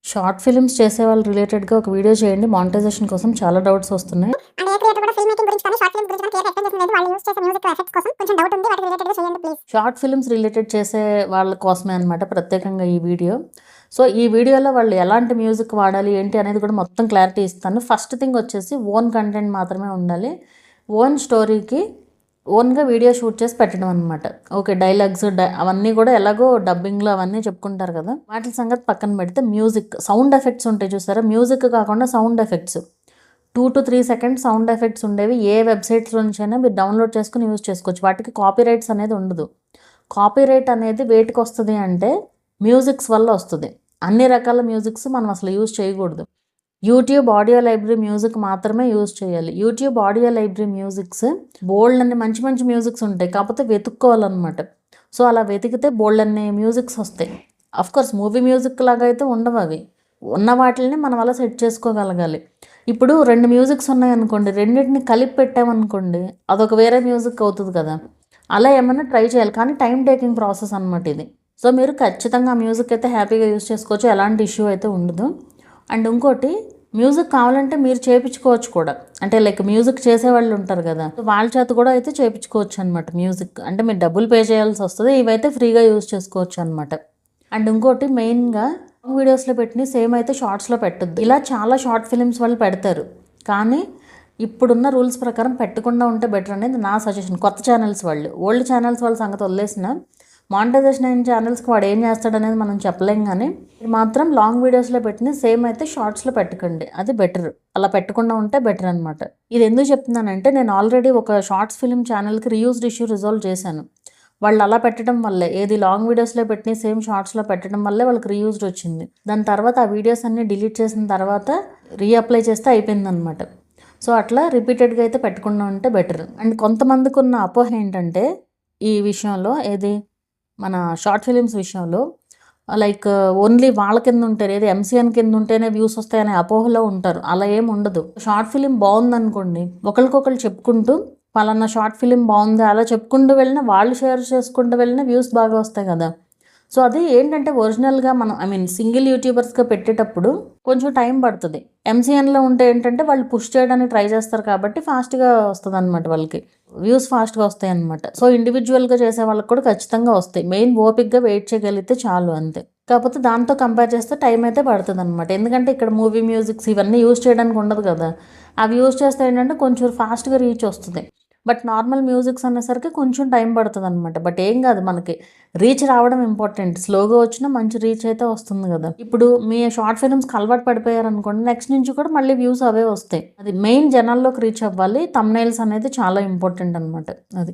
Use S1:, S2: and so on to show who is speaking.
S1: Short films చేసేవాళ్ళు రిలేటెడ్గా ఒక వీడియో చేయండి. మానిటైజేషన్ కోసం చాలా డౌట్స్ వస్తున్నాయి. షార్ట్ ఫిల్మ్స్ రిలేటెడ్ చేసే వాళ్ళ కోసమే అనమాట ప్రత్యేకంగా ఈ వీడియో. సో ఈ వీడియోలో వాళ్ళు ఎలాంటి మ్యూజిక్ వాడాలి ఏంటి అనేది కూడా మొత్తం క్లారిటీ ఇస్తాను. ఫస్ట్ థింగ్ వచ్చేసి ఓన్ కంటెంట్ మాత్రమే ఉండాలి. ఓన్ స్టోరీకి ఓన్గా వీడియో షూట్ చేసి పెట్టడం అనమాట. ఓకే, డైలాగ్స్ అవన్నీ కూడా ఎలాగో డబ్బింగ్లో అవన్నీ చెప్పుకుంటారు కదా, వాటి సంగతి పక్కన పెడితే మ్యూజిక్, సౌండ్ ఎఫెక్ట్స్ ఉంటాయి చూసారా, మ్యూజిక్ కాకుండా sound effects 2 to 3 seconds sound effects ఉండేవి ఏ వెబ్సైట్స్లో నుంచైనా మీరు డౌన్లోడ్ చేసుకుని యూజ్ చేసుకోవచ్చు. వాటికి కాపీరైట్స్ అనేది ఉండదు. కాపీరైట్ అనేది వేటికి వస్తుంది అంటే మ్యూజిక్స్ వల్ల వస్తుంది. అన్ని రకాల మ్యూజిక్స్ మనం అసలు యూజ్ చేయకూడదు. యూట్యూబ్ ఆడియో లైబ్రరీ మ్యూజిక్ మాత్రమే యూజ్ చేయాలి. యూట్యూబ్ ఆడియో లైబ్రరీ మ్యూజిక్స్ బోల్డ్ అన్ని మంచి మంచి మ్యూజిక్స్ ఉంటాయి, కాకపోతే వెతుక్కోవాలన్నమాట. సో అలా వెతికితే బోల్డ్ అన్ని మ్యూజిక్స్ వస్తాయి. అఫ్కోర్స్ మూవీ మ్యూజిక్ లాగా అయితే ఉండవు, అవి ఉన్న వాటిని మనం అలా సెట్ చేసుకోగలగాలి. ఇప్పుడు 2 మ్యూజిక్స్ ఉన్నాయనుకోండి, రెండింటిని కలిపి పెట్టామనుకోండి అదొక వేరే మ్యూజిక్ అవుతుంది కదా. అలా ఏమైనా ట్రై చేయాలి, కానీ టైం టేకింగ్ ప్రాసెస్ అనమాట ఇది. సో మీరు ఖచ్చితంగా మ్యూజిక్ అయితే హ్యాపీగా యూజ్ చేసుకోవచ్చు, ఎలాంటి ఇష్యూ అయితే ఉండదు. అండ్ ఇంకోటి, మ్యూజిక్ కావాలంటే మీరు చేయించుకోవచ్చు కూడా, అంటే లైక్ మ్యూజిక్ చేసేవాళ్ళు ఉంటారు కదా, వాళ్ళ చేత కూడా అయితే చేయించుకోవచ్చు అనమాట. మ్యూజిక్ అంటే మీరు డబ్బులు పే చేయాల్సి వస్తుంది, ఇవైతే ఫ్రీగా యూజ్ చేసుకోవచ్చు అనమాట. అండ్ ఇంకోటి మెయిన్గా వీడియోస్లో పెట్టిన సేమ్ అయితే షార్ట్స్లో పెట్టద్దు. ఇలా చాలా షార్ట్ ఫిలిమ్స్ వాళ్ళు పెడతారు, కానీ ఇప్పుడున్న రూల్స్ ప్రకారం పెట్టకుండా ఉంటే బెటర్ అనేది నా సజెషన్. కొత్త ఛానల్స్ వాళ్ళు, ఓల్డ్ ఛానల్స్ వాళ్ళ సంగతి వదిలేసిన మానిటైజేషన్ అయిన ఛానల్స్కి వాడు ఏం చేస్తాడనేది మనం చెప్పలేం, కానీ మాత్రం లాంగ్ వీడియోస్లో పెట్టిన సేమ్ అయితే షార్ట్స్లో పెట్టకండి, అది బెటర్. అలా పెట్టకుండా ఉంటే బెటర్ అనమాట. ఇది ఎందుకు చెప్తున్నానంటే నేను ఆల్రెడీ ఒక షార్ట్స్ ఫిలిం ఛానల్కి రీయూజ్డ్ ఇష్యూ రిజాల్వ్ చేశాను. వాళ్ళు అలా పెట్టడం వల్లే, ఏది లాంగ్ వీడియోస్లో పెట్టిన సేమ్ షార్ట్స్లో పెట్టడం వల్లే వాళ్ళకి రీయూజ్డ్ వచ్చింది. దాని తర్వాత ఆ వీడియోస్ అన్నీ డిలీట్ చేసిన తర్వాత రీఅప్లై చేస్తే అయిపోయిందనమాట. సో అట్లా రిపీటెడ్గా అయితే పెట్టకుండా ఉంటే బెటర్. అండ్ కొంతమందికి ఉన్న అపోహ ఏంటంటే ఈ విషయంలో, ఏది మన షార్ట్ ఫిలిమ్స్ విషయంలో, లైక్ ఓన్లీ వాళ్ళ కింద ఉంటారు, ఏది ఎంసీఎన్ కింద ఉంటేనే వ్యూస్ వస్తాయనే అపోహలో ఉంటారు. అలా ఏం ఉండదు. షార్ట్ ఫిలిం బాగుందనుకోండి, ఒకరికొకరు చెప్పుకుంటూ పలానా షార్ట్ ఫిలిం బాగుంది అలా చెప్పుకుంటూ వెళ్ళినా, వాళ్ళు షేర్ చేసుకుంటూ వెళ్ళినా వ్యూస్ బాగా వస్తాయి కదా. సో అది ఏంటంటే ఒరిజినల్గా మనం సింగిల్ యూట్యూబర్స్గా పెట్టేటప్పుడు కొంచెం టైం పడుతుంది. ఎంసీఎన్లో ఉంటే ఏంటంటే వాళ్ళు పుష్ చేయడానికి ట్రై చేస్తారు కాబట్టి ఫాస్ట్గా వస్తుంది అనమాట, వాళ్ళకి వ్యూస్ ఫాస్ట్గా వస్తాయి అనమాట. సో ఇండివిజువల్గా చేసే వాళ్ళకి కూడా ఖచ్చితంగా వస్తాయి. మెయిన్ ఓపిక్గా వెయిట్ చేయగలిగితే చాలు, అంతే. కాకపోతే దాంతో కంపేర్ చేస్తే టైం అయితే పడుతుంది అనమాట. ఎందుకంటే ఇక్కడ మూవీ మ్యూజిక్స్ ఇవన్నీ యూజ్ చేయడానికి ఉండదు కదా. అవి యూజ్ చేస్తే ఏంటంటే కొంచెం ఫాస్ట్గా రీచ్ వస్తుంది. బట్ నార్మల్ మ్యూజిక్స్ అనేసరికి కొంచెం టైం పడుతుంది అనమాట. బట్ ఏం కాదు, మనకి రీచ్ రావడం ఇంపార్టెంట్. స్లోగా వచ్చినా మంచి రీచ్ అయితే వస్తుంది కదా. ఇప్పుడు మీ షార్ట్ ఫిల్మ్స్కి అలవాటు పడిపోయారు అనుకోండి, నెక్స్ట్ నుంచి కూడా మళ్ళీ వ్యూస్ అవే వస్తాయి. అది మెయిన్ జనాల్లోకి రీచ్ అవ్వాలి. థంబ్నెయిల్స్ అనేది చాలా ఇంపార్టెంట్ అనమాట, అది.